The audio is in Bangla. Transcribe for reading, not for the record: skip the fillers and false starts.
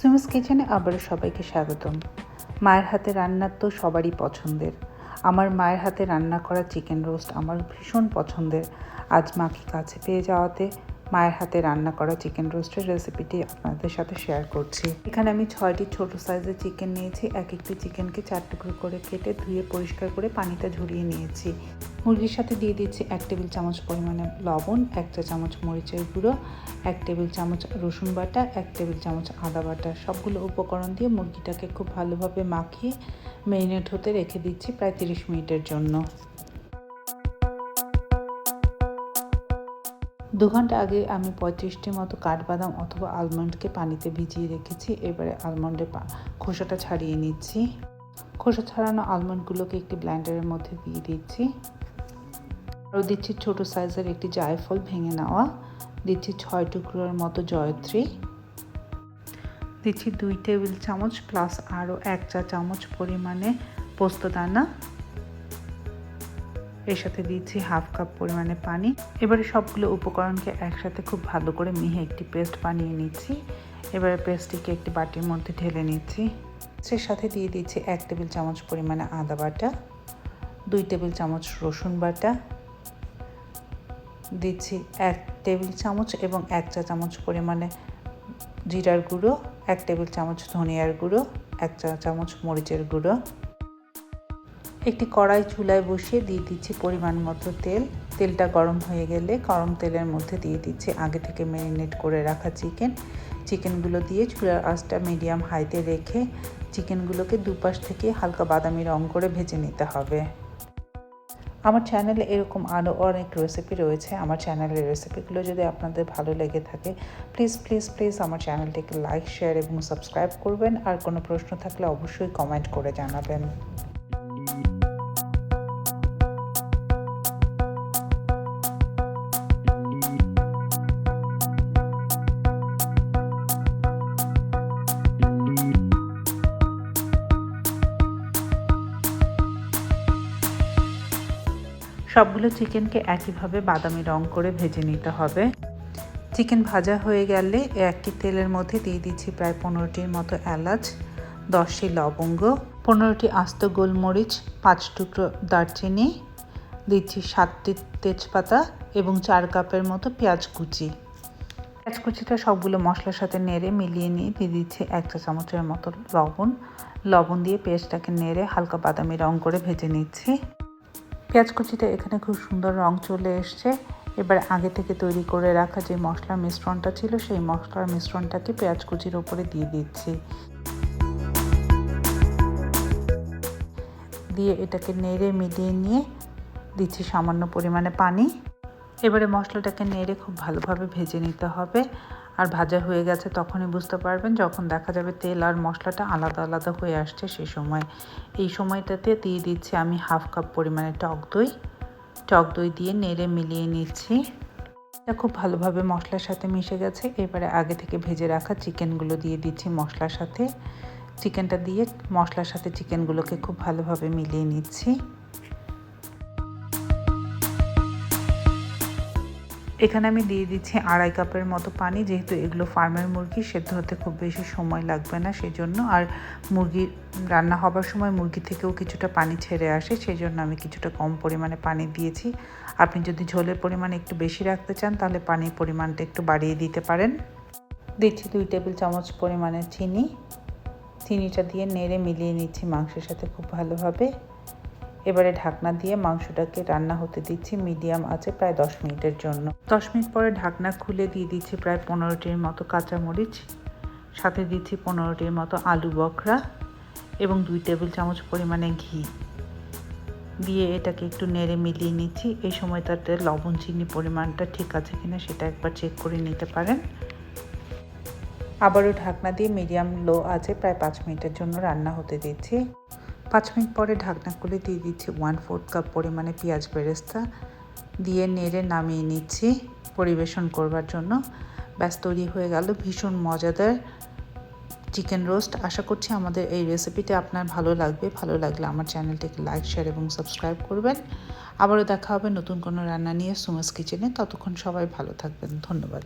সুমাস কিচেনে আবারও সবাইকে স্বাগতম। মায়ের হাতে রান্না তো সবারই পছন্দের। আমার মায়ের হাতে রান্না করা চিকেন রোস্ট আমার ভীষণ পছন্দের। আজ মাকে কাছে পেয়ে যাওয়াতে মায়ের হাতে রান্না করা চিকেন রোস্টের রেসিপিটি আপনাদের সাথে শেয়ার করছি। এখানে আমি 6টি ছোট সাইজের চিকেন নিয়েছি। এক একটি চিকেনকে 4 টুকরো করে কেটে ধুয়ে পরিষ্কার করে পানিটা ঝরিয়ে নিয়েছি। মুরগির সাথে দিয়ে দিচ্ছি 1 টেবিল চামচ পরিমাণে লবণ, 1 চা চামচ মরিচের গুঁড়ো, 1 টেবিল চামচ রসুন বাটা, 1 টেবিল চামচ আদা বাটা। সবগুলো উপকরণ দিয়ে মুরগিটাকে খুব ভালোভাবে মাখিয়ে ম্যারিনেট হতে রেখে দিচ্ছি প্রায় 30 মিনিটের জন্য। 2 ঘন্টা আগে আমি 35টির মতো কাঠবাদাম অথবা আলমন্ডকে পানিতে ভিজিয়ে রেখেছি। এবারে আলমন্ডের খোসাটা ছাড়িয়ে নিচ্ছি। খোসা ছাড়ানো আলমন্ডগুলোকে একটি ব্লেন্ডারের মধ্যে দিয়ে দিচ্ছি। আরও দিচ্ছি ছোটো সাইজের একটি জায়ফল ভেঙে নেওয়া, দিচ্ছি 6 টুকরোর মতো জয়ত্রী, দিচ্ছি 2 টেবিল চামচ প্লাস আরও 1 চা চামচ পরিমাণে পোস্তদানা, এর সাথে দিচ্ছি হাফ কাপ পরিমাণে পানি। এবারে সবগুলো উপকরণকে একসাথে খুব ভালো করে মিহি একটি পেস্ট বানিয়ে নিচ্ছি। এবারে পেস্টটিকে একটি বাটির মধ্যে ঢেলে নিচ্ছি। এর সাথে দিয়ে দিচ্ছি 1 টেবিল চামচ পরিমাণে আদা বাটা, 2 টেবিল চামচ রসুন বাটা, দিচ্ছি 1 টেবিল চামচ এবং 1 চা চামচ পরিমাণে জিরার গুঁড়ো, 1 টেবিল চামচ ধনিয়ার গুঁড়ো, 1 চা চামচ মরিচের গুঁড়ো। একটি কড়াই চুলায় বসিয়ে দিয়ে দিচ্ছি পরিমাণ মতো তেল। তেলটা গরম হয়ে গেলে গরম তেলের মধ্যে দিয়ে দিচ্ছি আগে থেকে ম্যারিনেট করে রাখা চিকেনগুলো দিয়ে চুলার আঁচটা মিডিয়াম হাইতে রেখে চিকেনগুলোকে দুপাশ থেকে হালকা বাদামি রং করে ভেজে নিতে হবে। আমার চ্যানেলে এরকম আরও অনেক রেসিপি রয়েছে। আমার চ্যানেলের রেসিপিগুলো যদি আপনাদের ভালো লেগে থাকে প্লিজ আমার চ্যানেলটিকে লাইক, শেয়ার এবং সাবস্ক্রাইব করবেন। আর কোনো প্রশ্ন থাকলে অবশ্যই কমেন্ট করে জানাবেন। সবগুলো চিকেনকে একইভাবে বাদামি রং করে ভেজে নিতে হবে। চিকেন ভাজা হয়ে গেলে একই তেলের মধ্যে দিয়ে দিচ্ছি প্রায় 15টির মতো এলাচ, 10টি লবঙ্গ, 15টি আস্ত গোলমরিচ, 5 টুকরো দারচিনি, দিচ্ছি 7টি তেজপাতা এবং 4 কাপের মতো পেঁয়াজ কুচি। পেঁয়াজ কুচিটা সবগুলো মশলার সাথে নেড়ে মিলিয়ে নিয়ে দিয়ে দিচ্ছি 1 চা চামচের মতো লবণ দিয়ে পেঁয়াজটাকে নেড়ে হালকা বাদামি রং করে ভেজে নিচ্ছি। পেঁয়াজ কুচিটা এখানে খুব সুন্দর রং চলে এসছে। এবার আগে থেকে তৈরি করে রাখা যে মশলার মিশ্রণটা ছিল সেই মশলার মিশ্রণটাকে পেঁয়াজ কুচির ওপরে দিয়ে দিচ্ছি। দিয়ে এটাকে নেড়ে মিলিয়ে নিয়ে দিচ্ছি সামান্য পরিমাণে পানি। এবারে মশলাটাকে নেড়ে খুব ভালোভাবে ভেজে নিতে হবে। আর ভাজা হয়ে গেছে তখনই বুঝতে পারবেন যখন দেখা যাবে তেল আর মশলাটা আলাদা আলাদা হয়ে আসছে। এই সময়টাতে দিয়ে দিচ্ছি আমি হাফ কাপ পরিমাণে টক দই দিয়ে নেড়ে মিলিয়ে নিচ্ছি। এটা খুব ভালোভাবে মশলার সাথে মিশে গেছে। এবারে আগে থেকে ভেজে রাখা চিকেনগুলো দিয়ে দিচ্ছি মশলার সাথে। চিকেনটা দিয়ে মশলার সাথে চিকেনগুলোকে খুব ভালোভাবে মিলিয়ে নিচ্ছি। এখানে আমি দিয়ে দিচ্ছি 2.5 কাপের মতো পানি। যেহেতু এগুলো ফার্মের মুরগি, সেদ্ধ হতে খুব বেশি সময় লাগবে না সেই জন্য। আর মুরগি রান্না হবার সময় মুরগি থেকেও কিছুটা পানি ছেড়ে আসে, সেই জন্য আমি কিছুটা কম পরিমাণে পানি দিয়েছি। আপনি যদি ঝোলের পরিমাণ একটু বেশি রাখতে চান তাহলে পানির পরিমাণটা একটু বাড়িয়ে দিতে পারেন। দিচ্ছি 2 টেবিল চামচ পরিমাণে চিনিটা দিয়ে নেড়ে মিলিয়ে নিচ্ছি মাংসের সাথে খুব ভালোভাবে। এবারে ঢাকনা দিয়ে মাংসটাকে রান্না হতে দিচ্ছি মিডিয়াম আঁচে প্রায় 10 মিনিটের জন্য। 10 মিনিট পরে ঢাকনা খুলে দিয়ে দিচ্ছি প্রায় 15টির মতো কাঁচামরিচ, সাথে দিচ্ছি 15টির মতো আলু বখরা এবং 2 টেবিল চামচ পরিমাণে ঘি দিয়ে এটাকে একটু নেড়ে মিলিয়ে নিচ্ছি। এই সময়টাতে লবণ চিনি পরিমাণটা ঠিক আছে কিনা সেটা একবার চেক করে নিতে পারেন। আবারও ঢাকনা দিয়ে মিডিয়াম লো আঁচে প্রায় 5 মিনিটের জন্য রান্না হতে দিচ্ছি। 5 মিনিট পরে ঢাকনা খুলে দিয়ে দিচ্ছি 1/4 কাপ পরিমাণে পেঁয়াজ বেরেস্তা দিয়ে নেড়ে নামিয়ে নিচ্ছি পরিবেশন করবার জন্য। ব্যাস তৈরি হয়ে গেল ভীষণ মজাদার চিকেন রোস্ট। আশা করছি আমাদের এই রেসিপিটা আপনার ভালো লাগবে। ভালো লাগলে আমার চ্যানেলটিকে লাইক, শেয়ার এবং সাবস্ক্রাইব করবেন। আবারও দেখা হবে নতুন কোনো রান্না নিয়ে সুমাস কিচেনে। ততক্ষণ সবাই ভালো থাকবেন। ধন্যবাদ।